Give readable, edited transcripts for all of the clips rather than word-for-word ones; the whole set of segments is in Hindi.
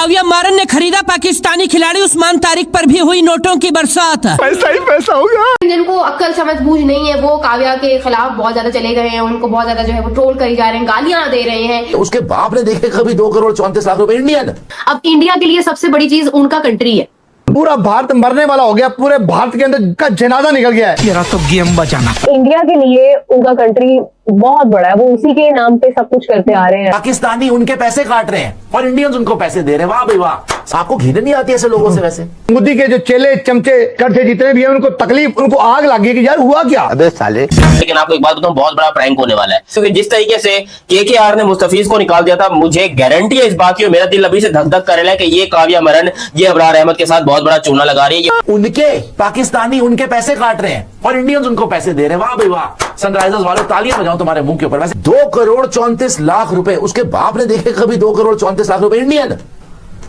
काव्या मारन ने खरीदा पाकिस्तानी खिलाड़ी उस्मान तारिक पर भी हुई नोटों की बरसात। पैसा ही पैसा होगा। जिनको अक्ल समझ बूझ नहीं है वो काव्या के खिलाफ बहुत ज्यादा चले गए हैं, उनको बहुत ज्यादा जो है वो ट्रोल करी जा रहे हैं, गालियां दे रहे हैं। उसके बाप ने देखे कभी 2 करोड़ 34 लाख रुपए इंडियन। अब इंडिया के लिए सबसे बड़ी चीज उनका कंट्री है। पूरा भारत मरने वाला हो गया, पूरे भारत के अंदर का जनाजा निकल गया है। मेरा तो गेम बचाना। इंडिया के लिए उनका कंट्री बहुत बड़ा है, वो उसी के नाम पे सब कुछ करते आ रहे हैं। पाकिस्तानी उनके पैसे काट रहे हैं और इंडियंस उनको पैसे दे रहे हैं। वाह भाई वाह, आपको घिन नहीं आती ऐसे लोगों से? वैसे मोदी के जो चेले चमचे करते जितने भी हैं उनको तकलीफ, उनको आग लग गई कि यार हुआ क्या। अबे साले। लेकिन आपको एक बात बताऊं, बहुत बड़ा प्रैंक होने वाला है, क्योंकि जिस तरीके से केकेआर ने मुस्तफीज को निकाल दिया था, मुझे गारंटी है इस बात की, मेरा दिल अभी से धक धक कर रहा है कि ये काव्या मरन ये अबरार अहमद के साथ बहुत बड़ा चूना लगा रही है। उनके पाकिस्तानी उनके पैसे काट रहे हैं और इंडियंस उनको पैसे दे रहे हैं। वाह भाई वाह, सनराइजर्स वालों तालियां बजाओ तुम्हारे मुंह के ऊपर। वैसे 2 करोड़ 34 लाख रुपए, उसके बाप ने देखे कभी 2 करोड़ 34 लाख रुपए इंडियन।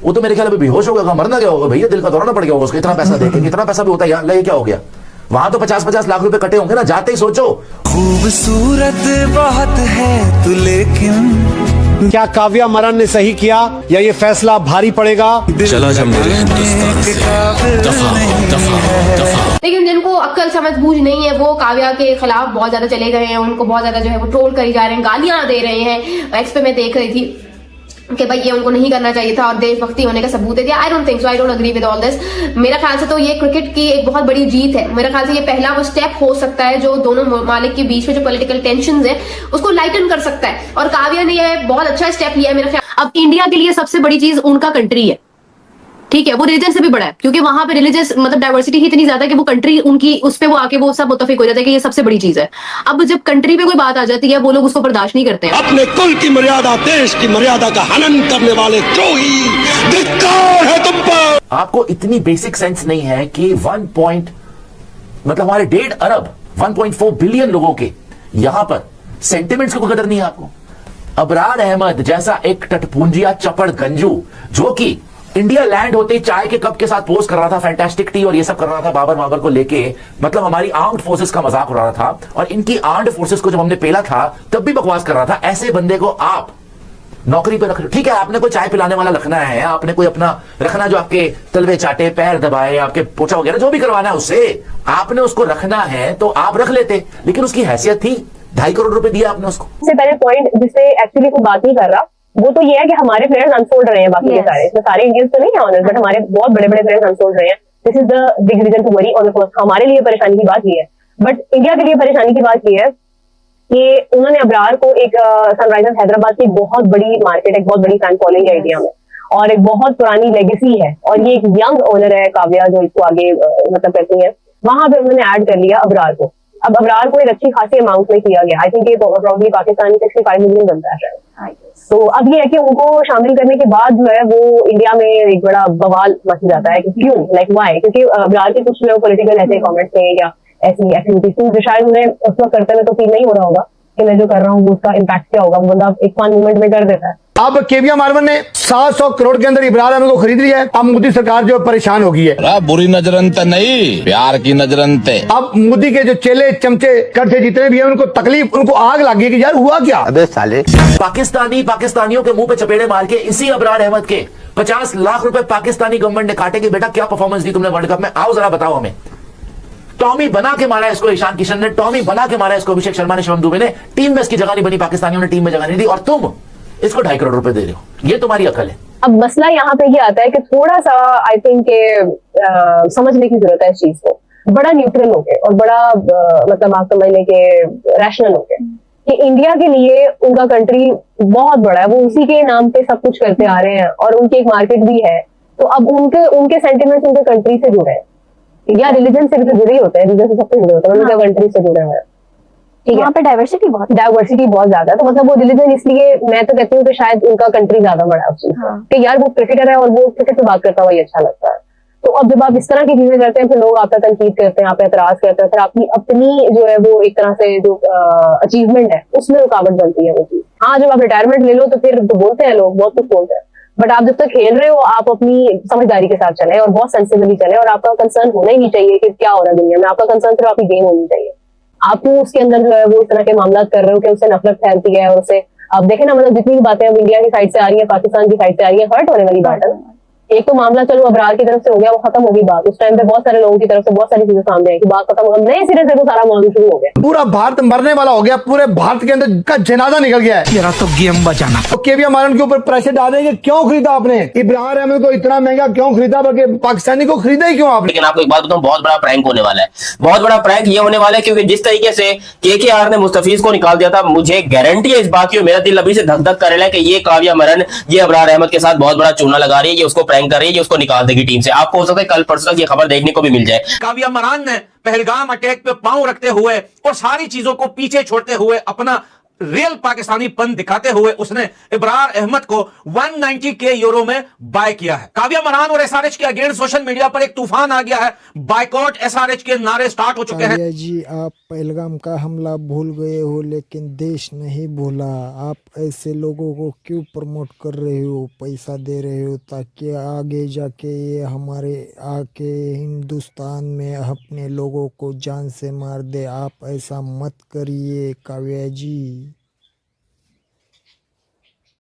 वो तो मेरे ख्याल में बेहोश हो गया, मरना क्या होगा भैया, दिल का दौरा ना पड़ गया होगा उसको, इतना पैसा देखे। इतना पैसा भी होता है यहाँ, ये क्या हो गया? वहां तो 50-50 लाख रुपए कटे होंगे ना, जाते ही सोचो। खूबसूरत बहुत है तू, लेकिन क्या काव्या मरन ने सही किया या ये फैसला भारी पड़ेगा? चला जा मेरे लेकिन जिनको अक्ल समझ बूझ नहीं है वो काव्या के खिलाफ बहुत ज्यादा चले गए हैं, उनको बहुत ज्यादा जो है वो ट्रोल करी जा रहे हैं, गालियां दे रहे हैं। एक्स पे मैं देख रही थी कि भाई ये उनको नहीं करना चाहिए था और देशभक्ति होने का सबूत है। I don't think so, I don't agree with all this. मेरा ख्याल से तो ये क्रिकेट की एक बहुत बड़ी जीत है। मेरा ख्याल से ये पहला वो स्टेप हो सकता है जो दोनों ममालिक के बीच में जो पॉलिटिकल टेंशंस है उसको लाइटन कर सकता है, और काव्या ने ये बहुत अच्छा स्टेप लिया है मेरा ख्याल। अब इंडिया के लिए सबसे बड़ी चीज उनका कंट्री है, ठीक है, वो रिलीजन से भी बड़ा है, क्योंकि वहां पे रिलीजियस मतलब डाइवर्सिटी ही इतनी ज्यादा है कि वो कंट्री उनकी उस पे वो आके वो सब मुत्तफिक हो जाता है कि ये सबसे बड़ी चीज है। अब जब कंट्री पे कोई बात आ जाती है वो लोग उसको बर्दाश्त नहीं करते हैं। अपने कुल की मर्यादा, देश की मर्यादा का हनन करने वाले द्रोही, धिक्कार है तुम पर। आपको इतनी बेसिक सेंस नहीं है कि 1 मतलब हमारे 1.5 अरब 1.4 बिलियन लोगों के यहां पर सेंटिमेंट्स को कदर नहीं है आपको। अबरार अहमद जैसा एक टटपूंजिया चपड़ गंजू जो कि इंडिया लैंड होते ही चाय के कप के साथ पोस्ट कर रहा था, फैंटास्टिक टी और ये सब कर रहा था बाबर माबर को लेके, मतलब हमारी आर्म्ड फोर्सेस का मजाक उड़ा रहा था, और इनकी आर्म्ड फोर्सेस को जब हमने पेला था तब भी बकवास कर रहा था। ऐसे बंदे को आप नौकरी पे रख रहे हो, ठीक है, आपने कोई चाय पिलाने वाला रखना है, आपने कोई अपना रखना जो आपके तलवे चाटे, पैर दबाए, आपके पोछा वगैरह जो भी करवाना है उससे, आपने उसको रखना है तो आप रख लेते, लेकिन उसकी हैसियत थी, 2.5 करोड़ रुपए दिया आपने उसको। सबसे पहले पॉइंट जिससे एक्चुअली कोई बात नहीं कर रहा वो तो ये है कि हमारे प्लेयर्स अनफोल्ड रहे हैं, बाकी के सारे, इसमें सारे इंडियंस तो नहीं है ऑनर्स, बट हमारे बहुत बड़े बड़े प्लेयर्स अनफोल्ड रहे हैं। This is the big reason to worry. और हमारे लिए परेशानी की बात ये है, बट इंडिया के लिए परेशानी की बात ये है कि उन्होंने अबरार को एक सनराइजर्स हैदराबाद की बहुत बड़ी मार्केट, एक बहुत बड़ी फैन फॉलोइंग है इंडिया में, और एक बहुत पुरानी लेगेसी है, और ये एक यंग ओनर है काव्या जो इसको आगे मतलब करती है, वहां पे उन्होंने ऐड कर लिया अबरार को। अब अबरार को एक अच्छी खासी अमाउंट में किया गया, आई थिंक ये प्रॉब्ली पाकिस्तानी 65 मिलियन बनता है शायद। तो अब ये है कि उनको शामिल करने के बाद जो है वो इंडिया में एक बड़ा बवाल मच जाता है कि क्यों, लाइक वाई, क्योंकि अबरार के कुछ लोग पॉलिटिकल ऐसे कमेंट्स थे या ऐसी एक्टिविटीज जो शायद उन्हें उस वक्त करते हुए तो फील नहीं हो रहा होगा कि मैं जो कर रहा हूँ उसका इम्पैक्ट क्या होगा, वो बंदा एक फन मूवमेंट में कर देता है। अब काव्या मरन ने 700 करोड़ के अंदर अबरार अहमद को खरीद लिया है। अब मोदी सरकार जो परेशान हो गई है। बुरी नजरंत नहीं, प्यार की नजरंत। अब मोदी के जो चेले चमचे करते जितने भी हैं उनको तकलीफ, उनको आग लग गई कि यार हुआ क्या। अबे साले। पाकिस्तानियों के मुंह पे चपेड़े मार के इसी अबरार अहमद के 50 लाख रुपए पाकिस्तानी गवर्नमेंट ने काटे कि बेटा क्या परफॉर्मेंस दी तुमने वर्ल्ड कप में, आओ जरा बताओ हमें। टॉमी बना के मारा इसको ईशान किशन ने, टॉमी बना के मारा इसको अभिषेक शर्मा ने, शिवम दुबे ने, टीम में इसकी जगह नहीं बनी, पाकिस्तानियों ने टीम में जगह नहीं दी, और तुम इसको 2.5 करोड़ रुपए दे रहे हो। ये तुम्हारी अकल है। अब मसला यहाँ पे ये आता है कि थोड़ा सा आई थिंक समझने की जरूरत है इस चीज को, बड़ा न्यूट्रल होके और बड़ा मतलब आप समझ लें कि रैशनल होके, कि इंडिया के लिए उनका कंट्री बहुत बड़ा है, वो उसी के नाम पे सब कुछ करते आ रहे हैं, और उनकी एक मार्केट भी है। तो अब उनके सेंटिमेंट्स उनके कंट्री से जुड़े हैं, या रिलीजन से भी तो जुड़े ही होते हैं, रिलीजन से सबसे जुड़े होते हैं, उनके कंट्री से जुड़े हुए हैं, ठीक है। वहाँ पे डाइवर्सिटी बहुत ज्यादा है, तो मतलब वो रिलीजन, इसलिए मैं तो कहती हूँ कि शायद उनका कंट्री ज्यादा बड़ा है उस चीज कि यार वो क्रिकेटर है और वो क्रिकेट पे बात करता हुआ अच्छा लगता है। तो अब जब आप इस तरह की चीजें करते हैं फिर लोग आपका तनकीद करते हैं, आप एतराज करते हैं, फिर आपकी अपनी जो है वो एक तरह से जो अचीवमेंट है उसमें रुकावट बनती है वो चीज। हाँ, जब आप रिटायरमेंट ले लो तो फिर तो बोलते हैं लोग, बहुत कुछ बोलते हैं, बट आप जब तक खेल रहे हो आप अपनी समझदारी के साथ चले और बहुत सेंसिबली चले, और आपका कंसर्न होना ही नहीं चाहिए कि क्या हो रहा है दुनिया में, आपका कंसर्न सिर्फ आपकी गेम होनी चाहिए। आप क्यों उसके अंदर जो है वो इस तरह के मामला कर रहे हो कि उससे नफरत फैलती है, और उससे आप देखें ना, मतलब जितनी भी बातें अब इंडिया की साइड से आ रही है, पाकिस्तान की साइड से आ रही है, हर्ट होने वाली बात है। एक तो मामला चलो अबरार की तरफ से हो गया, वो खत्म होगी बात। उस टाइम पे बहुत सारे लोगों की तरफ से बहुत सारी चीजें सामने आई कि बात खत्म, अब नए सिरे से वो सारा मामला शुरू हो गया। पूरा भारत मरने वाला हो गया, पूरे भारत के अंदर का जनाजा निकल गया है। मेरा तो गेम बचाना। तो केवीएम मारन के ऊपर प्रेशर डालेंगे, क्यों खरीदा आपने इब्रार अहमद को, इतना महंगा क्यों खरीदा, बल्कि पाकिस्तानी को खरीदा ही क्यों आपने? लेकिन आपको एक बात बताऊं, बहुत बड़ा प्रैंक होने वाला है। बहुत बड़ा प्रैंक ये होने वाला है क्योंकि जिस तरीके से केकेआर ने मुस्तफीज को निकाल दिया था, मुझे गारंटी है इस बात की, मेरा दिल अभी से धक धक कर रहा है कि ये काव्या मरन ये अबरार अहमद के साथ बहुत बड़ा चूना लगा रही है, ये उसको प्रैंक कर रही है, ये उसको निकाल देगी टीम से। आपको हो सकता है कल परसों तक ये खबर देखने को भी मिल जाए। काव्या मरान ने पहलगाम अटैक पे पांव रखते हुए और सारी चीजों को पीछे छोड़ते हुए अपना रियल पाकिस्तानी पन दिखाते हुए उसने इब्रार अहमद को 190K यूरो में बाय किया है। काव्या मरान और एसआरएच के अगेंस्ट सोशल मीडिया पर एक तूफान आ गया है, बायकॉट एसआरएच के नारे स्टार्ट हो चुके हैं। काव्या जी, आप पहलगाम का हमला भूल गए हो लेकिन देश नहीं भूला। आप ऐसे लोगों को क्यों प्रमोट कर रहे हो, पैसा दे रहे हो ताकि आगे जाके ये हमारे आके हिंदुस्तान में अपने लोगों को जान से मार दे। आप ऐसा मत करिए काव्या जी।